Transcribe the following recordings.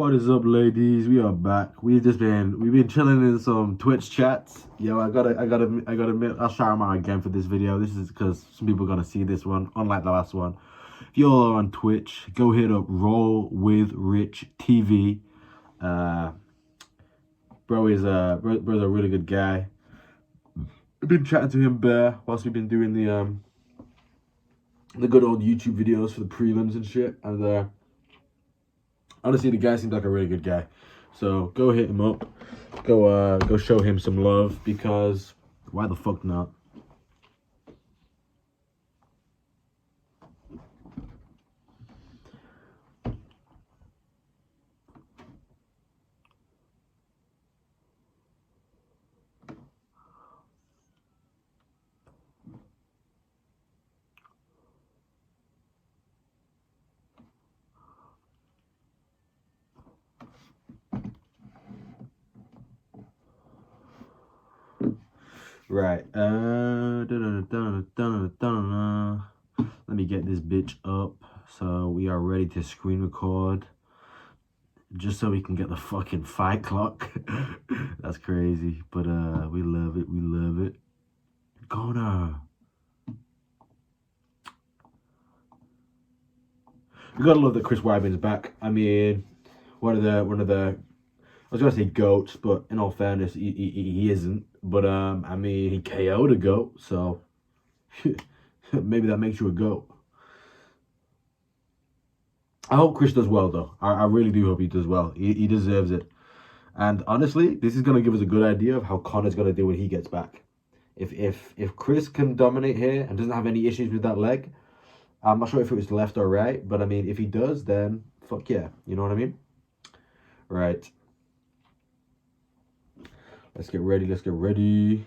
What is up, ladies? We are back. We've been chilling in some Twitch chats. Yo, I gotta admit, I'll shout them out again for this video. This is because some people are gonna see this one, unlike the last one. If you're on Twitch, go hit up Roll with Rich TV. Bro's a really good guy. I've been chatting to him bare whilst we've been doing the good old YouTube videos for the prelims and shit. And honestly, the guy seems like a really good guy. So go hit him up. Go show him some love, because why the fuck not? Right. Let me get this bitch up so we are ready to screen record, just so we can get the fucking fight clock. That's crazy, but we love it. We love it. Connor. We gotta love that Chris Weidman's back. I mean, one of the I was gonna say GOATs, but in all fairness, he isn't. But I mean, he KO'd a GOAT, so maybe that makes you a GOAT. I hope Chris does well, though. I really do hope he does well. He deserves it. And honestly, this is gonna give us a good idea of how Connor's gonna do when he gets back. If Chris can dominate here and doesn't have any issues with that leg, I'm not sure if it was left or right, but I mean, if he does, then fuck yeah, you know what I mean? Right. Let's get ready. Let's get ready.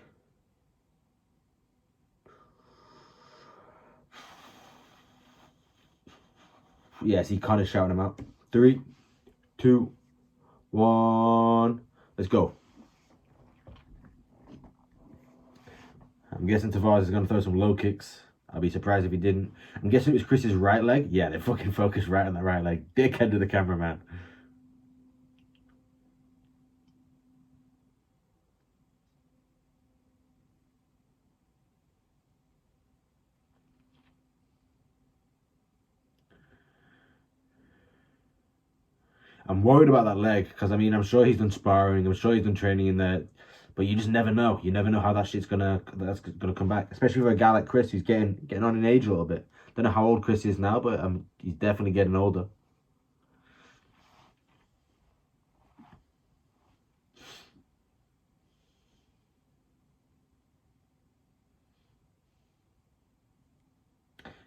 Yes, he kind of shouting him out. 3, 2, 1. Let's go. I'm guessing Tavares is going to throw some low kicks. I'll be surprised if he didn't. I'm guessing it was Chris's right leg. Yeah, they fucking focused right on the right leg. Dickhead to the cameraman. I'm worried about that leg, because I mean, I'm sure he's done sparring, I'm sure he's done training in there, but you just never know. You never know how that's gonna come back, especially for a guy like Chris, who's getting on in age a little bit. Don't know how old Chris is now, but he's definitely getting older.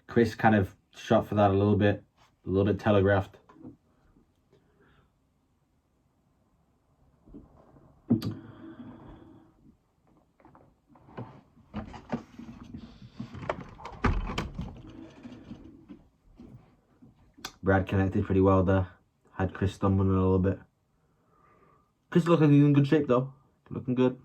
Chris kind of shot for that a little bit telegraphed. Brad connected pretty well there. Had Chris stumbling a little bit. Chris looks like he's in good shape though. Looking good.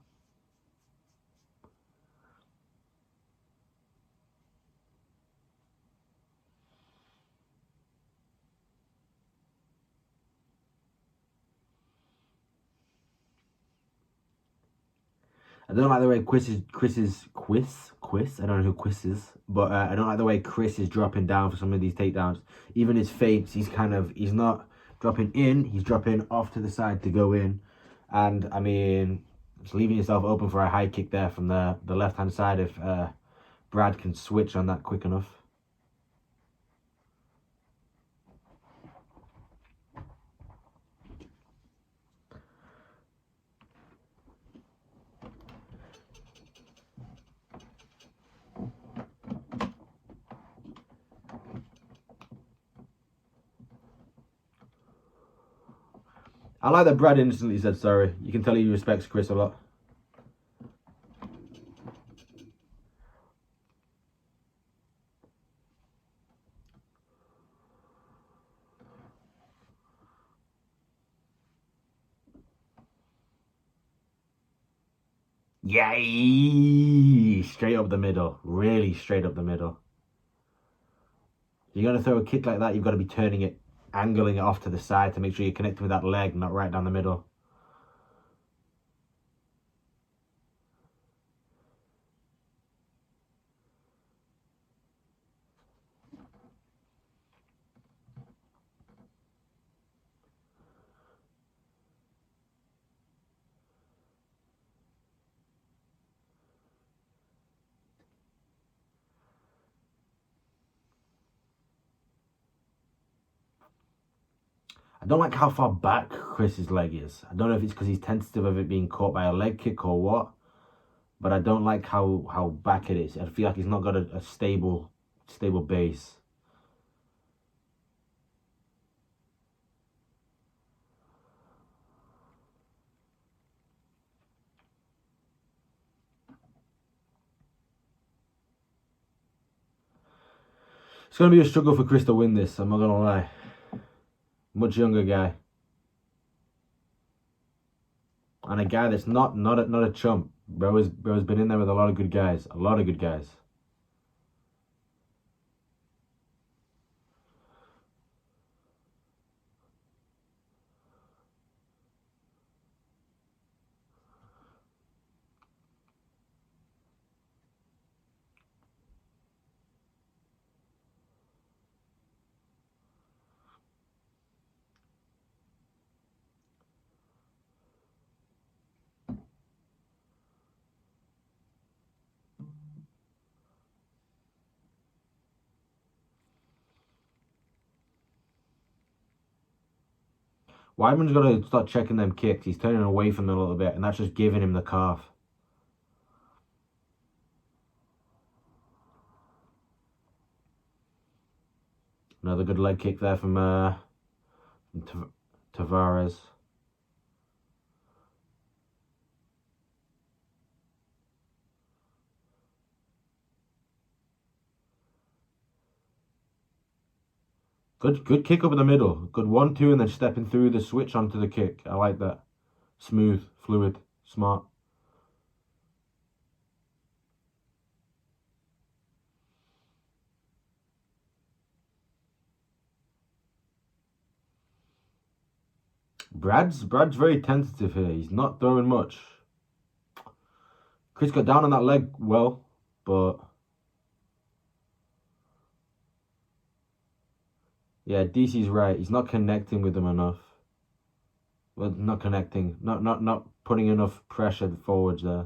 I don't like the way Chris. I don't know who Chris is, but I don't like the way Chris is dropping down for some of these takedowns. Even his feints, he's not dropping in, he's dropping off to the side to go in. And I mean, it's leaving yourself open for a high kick there from the left-hand side if Brad can switch on that quick enough. I like that Brad instantly said sorry. You can tell he respects Chris a lot. Yay! Straight up the middle. Really straight up the middle. You're going to throw a kick like that, you've got to be turning it angling it off to the side to make sure you're connecting with that leg, not right down the middle. I don't like how far back Chris's leg is. I don't know if it's because he's tentative of it being caught by a leg kick or what, but I don't like how back it is. I feel like he's not got a stable base. It's going to be a struggle for Chris to win this, I'm not going to lie. Much younger guy. And a guy that's not a chump. Bro has been in there with a lot of good guys. A lot of good guys. Weidman's got to start checking them kicks. He's turning away from them a little bit, and that's just giving him the calf. Another good leg kick there from Tavares. Good kick up in the middle. Good 1-2 and then stepping through the switch onto the kick. I like that. Smooth, fluid, smart. Brad's very tentative here. He's not throwing much. Chris got down on that leg well, but yeah, DC's right. He's not connecting with them enough. Well, not connecting. Not putting enough pressure forwards there.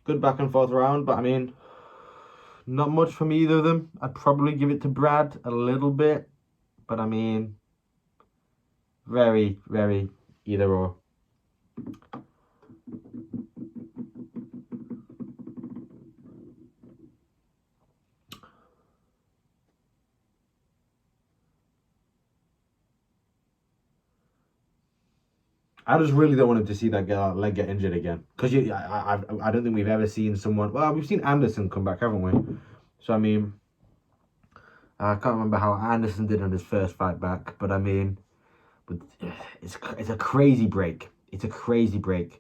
Good back and forth round, but I mean, not much from either of them. I'd probably give it to Brad a little bit, but I mean, very either or. I just really don't want to see that leg get injured again, because I don't think we've ever seen someone. Well, we've seen Anderson come back, haven't we? So I mean, I can't remember how Anderson did on his first fight back, but I mean, it's a crazy break. It's a crazy break.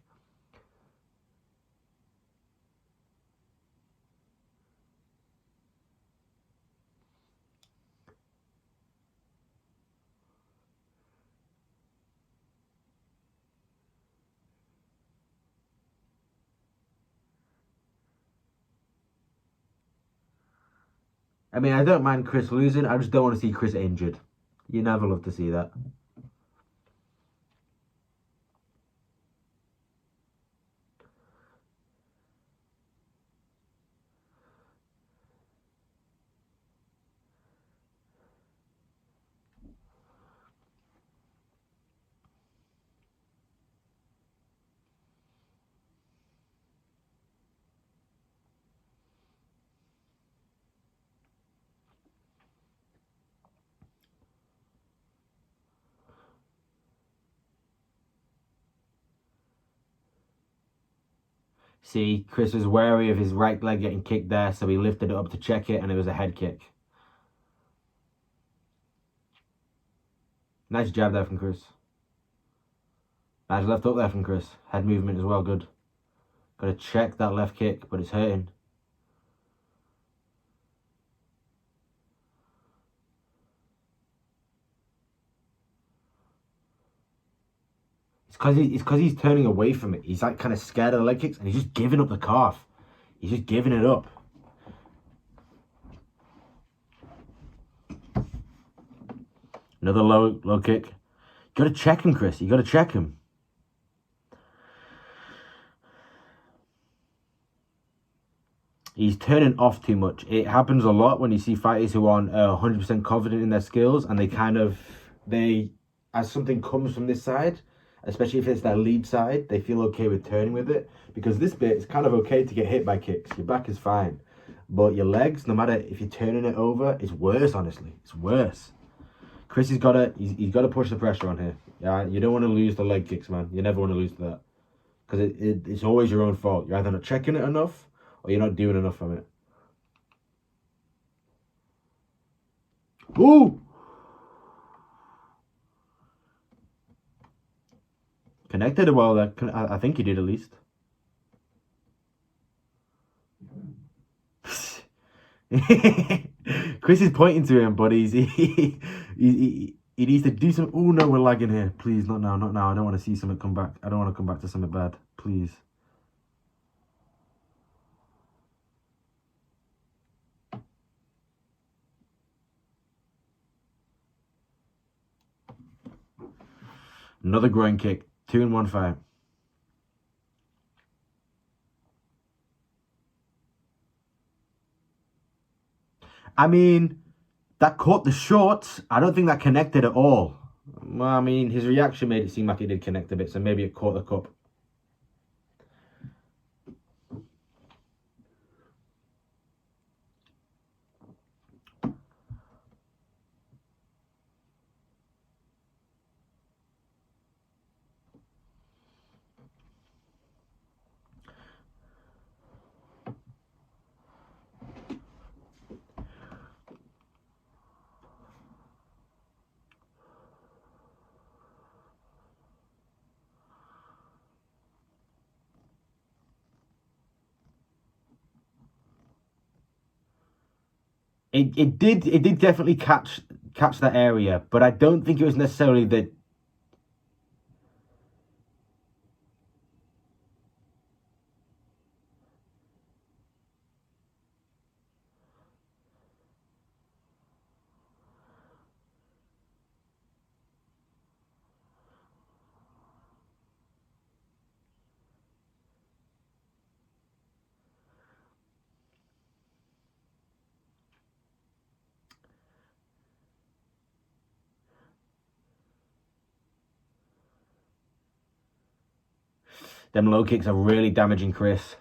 I mean, I don't mind Chris losing. I just don't want to see Chris injured. You never love to see that. See, Chris was wary of his right leg getting kicked there, so he lifted it up to check it, and it was a head kick. Nice jab there from Chris. Nice left hook there from Chris. Head movement as well, good. Got to check that left kick, but it's hurting. It's because he's turning away from it. He's like kind of scared of the leg kicks, and he's just giving up the calf. He's just giving it up. Another low kick. You got to check him, Chris. You got to check him. He's turning off too much. It happens a lot when you see fighters who aren't 100% confident in their skills, and as something comes from this side, especially if it's their lead side, they feel okay with turning with it, because this bit is kind of okay to get hit by kicks. Your back is fine, but your legs, no matter if you're turning it over, it's worse. Honestly, it's worse. Chris has got to push the pressure on here. Yeah, you don't want to lose the leg kicks, man. You never want to lose to that, because it's always your own fault. You're either not checking it enough, or you're not doing enough from it. Ooh! Connected well there. I think he did at least. Chris is pointing to him, but he needs to do some. Oh no, we're lagging here. Please, not now, not now. I don't want to see something come back. I don't want to come back to something bad. Please. Another groin kick. 2-1 fight. I mean, that caught the shorts. I don't think that connected at all. Well, I mean, his reaction made it seem like it did connect a bit, so maybe it caught the cup. It did definitely catch that area, but I don't think it was necessarily the. Them low kicks are really damaging Chris.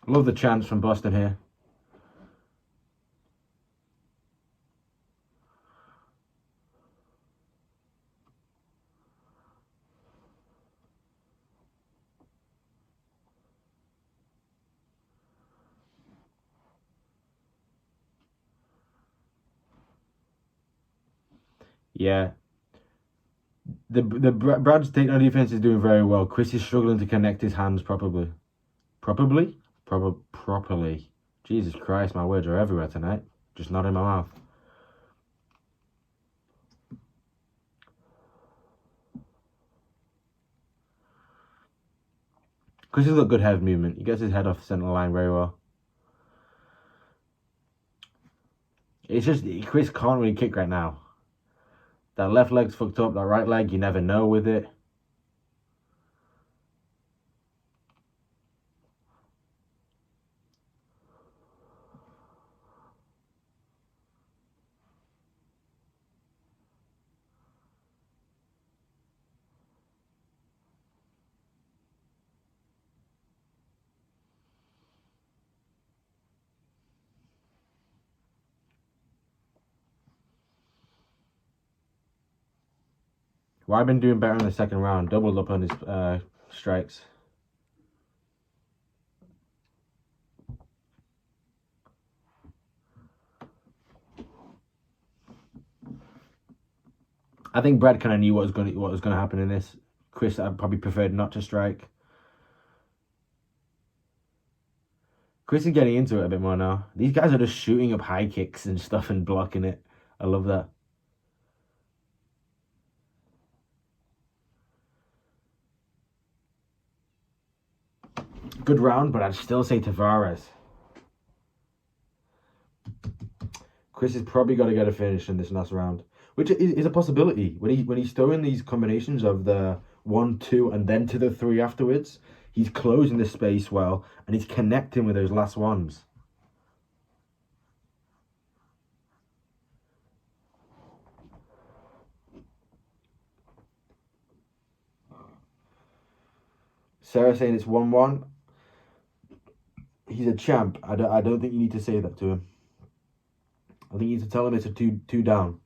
Love the chance from Boston here. Yeah. Brad's takedown defense is doing very well. Chris is struggling to connect his hands properly. Properly. Jesus Christ, my words are everywhere tonight. Just not in my mouth. Chris has got good head movement. He gets his head off the center line very well. It's just Chris can't really kick right now. That left leg's fucked up. That right leg, you never know with it. Weidman doing better in the second round. Doubled up on his strikes. I think Brad kind of knew what was going to happen in this. Chris, I probably preferred not to strike. Chris is getting into it a bit more now. These guys are just shooting up high kicks and stuff and blocking it. I love that. Good round, but I'd still say Tavares. Chris has probably got to get a finish in this last round, which is a possibility. When he's throwing these combinations of the 1, 2, and then to the 3 afterwards, he's closing the space well, and he's connecting with those last ones. Sarah saying it's 1-1. He's a champ. I don't think you need to say that to him. I think you need to tell him it's a 2 down.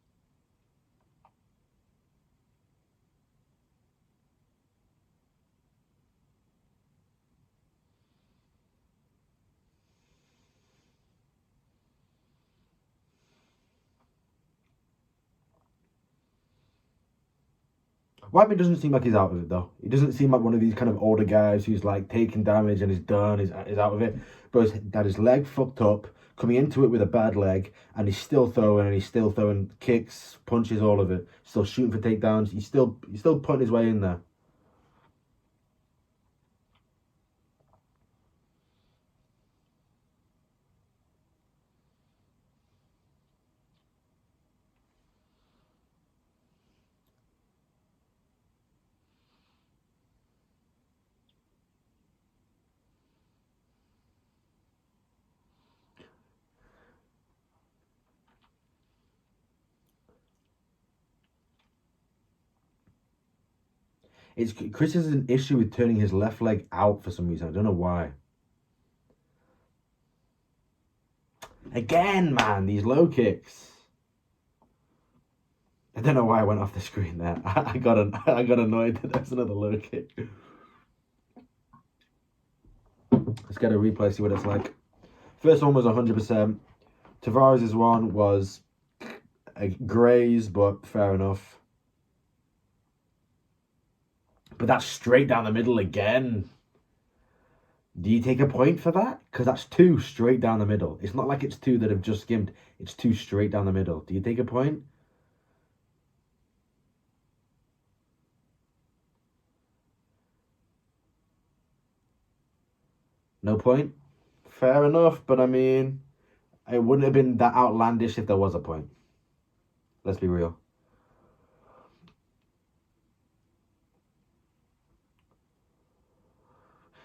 Weidman doesn't seem like he's out of it though. He doesn't seem like one of these kind of older guys who's like taking damage and is done, is out of it. But he's had his leg fucked up, coming into it with a bad leg, and he's still throwing kicks, punches, all of it. Still shooting for takedowns. He's still putting his way in there. Chris has an issue with turning his left leg out for some reason. I don't know why. Again, man, these low kicks. I don't know why I went off the screen there. I got annoyed that there's another low kick. Let's get a replay, see what it's like. First one was 100%. Tavares' one was a graze, but fair enough. But that's straight down the middle again. Do you take a point for that? Because that's 2 straight down the middle. It's not like it's 2 that have just skimmed. It's 2 straight down the middle. Do you take a point? No point? Fair enough, but I mean, it wouldn't have been that outlandish if there was a point. Let's be real.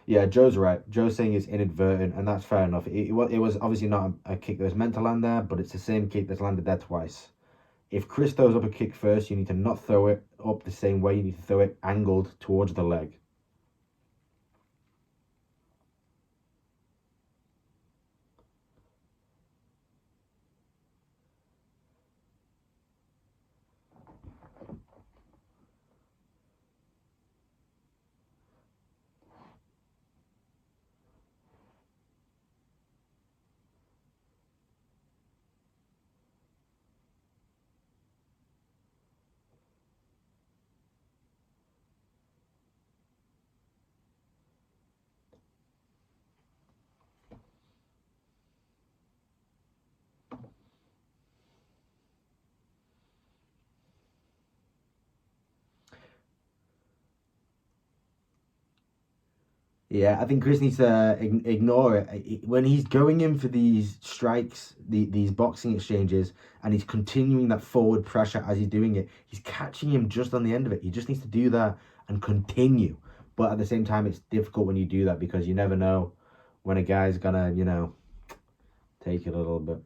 Yeah, Joe's right. Joe's saying it's inadvertent, and that's fair enough. It was obviously not a kick that was meant to land there, but it's the same kick that's landed there twice. If Chris throws up a kick first, you need to not throw it up the same way. You need to throw it angled towards the leg. Yeah, I think Chris needs to ignore it. When he's going in for these strikes, these boxing exchanges, and he's continuing that forward pressure as he's doing it, he's catching him just on the end of it. He just needs to do that and continue. But at the same time, it's difficult when you do that because you never know when a guy's gonna, take it a little bit.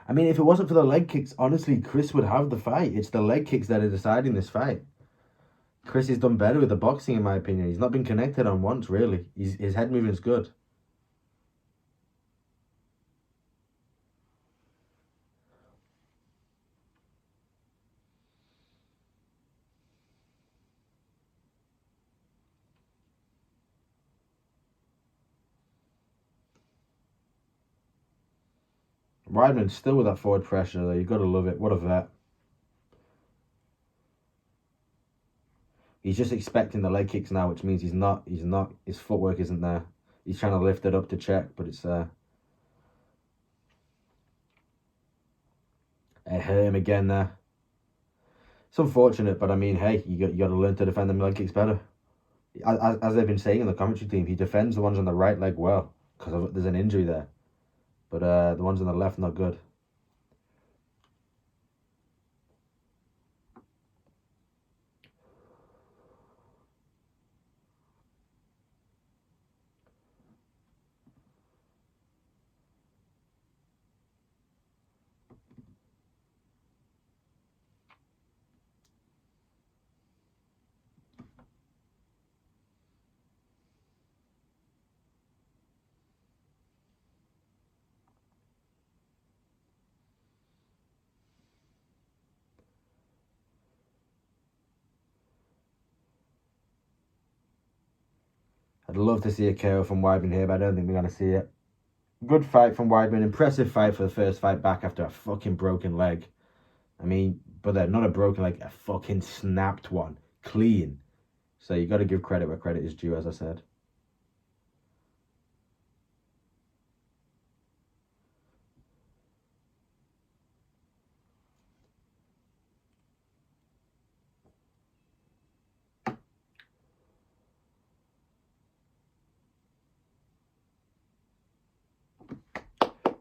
I mean, if it wasn't for the leg kicks, honestly, Chris would have the fight. It's the leg kicks that are deciding this fight. Chris has done better with the boxing, in my opinion. He's not been connected on once, really. His head movement's good. Weidman still with that forward pressure, though. You've got to love it. What a vet. He's just expecting the leg kicks now, which means he's not, his footwork isn't there. He's trying to lift it up to check, but it's there. It hurt him again there. It's unfortunate, but I mean, hey, you got to learn to defend them leg kicks better. As they've been saying in the commentary team, he defends the ones on the right leg well, because there's an injury there. But the ones on the left, not good. I'd love to see a KO from Weidman here, but I don't think we're going to see it. Good fight from Weidman. Impressive fight for the first fight back after a fucking broken leg. I mean, but not a broken leg, a fucking snapped one. Clean. So you got to give credit where credit is due, as I said.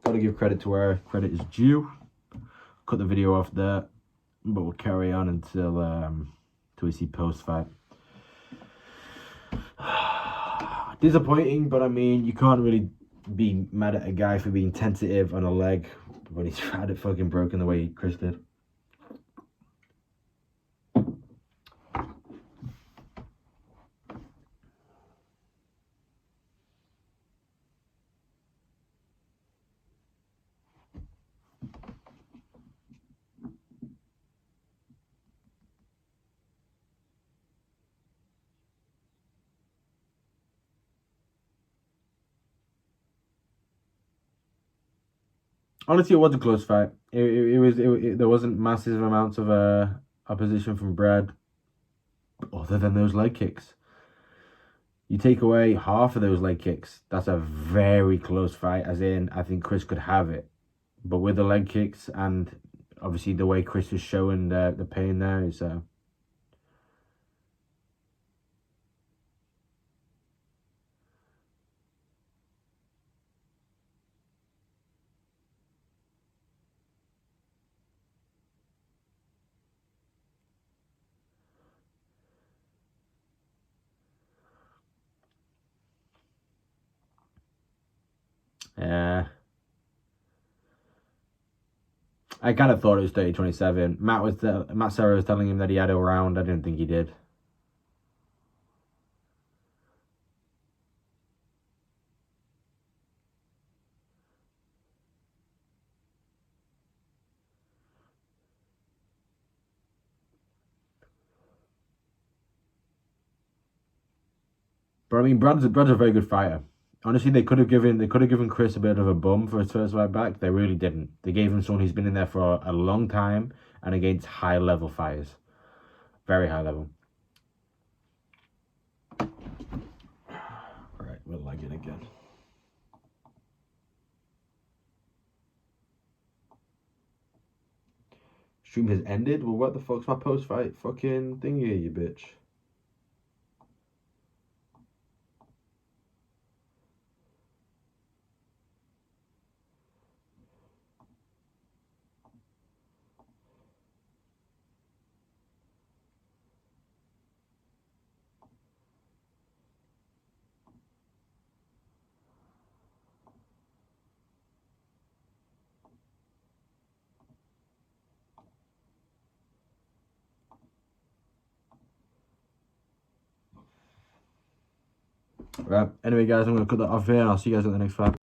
Got to give credit to where credit is due. Cut the video off there, but we'll carry on until we see post fight. Disappointing, but I mean, you can't really be mad at a guy for being tentative on a leg when he's had it fucking broken the way Chris did. Honestly, it was a close fight. There wasn't massive amounts of opposition from Brad, other than those leg kicks. You take away half of those leg kicks, that's a very close fight. As in, I think Chris could have it, but with the leg kicks and obviously the way Chris was showing the pain there is. I kind of thought it was 30-27. Matt Serra was telling him that he had it around. I didn't think he did. But I mean, Brad's a very good fighter. Honestly, they could have given Chris a bit of a bum for his first fight back. They really didn't. They gave him someone who's been in there for a long time and against high level fighters, very high level. All right, we're lagging again. Stream has ended. Well, what the fuck's my post fight fucking thingy, you bitch? Right. Anyway, guys, I'm gonna cut that off here, and I'll see you guys at the next fight.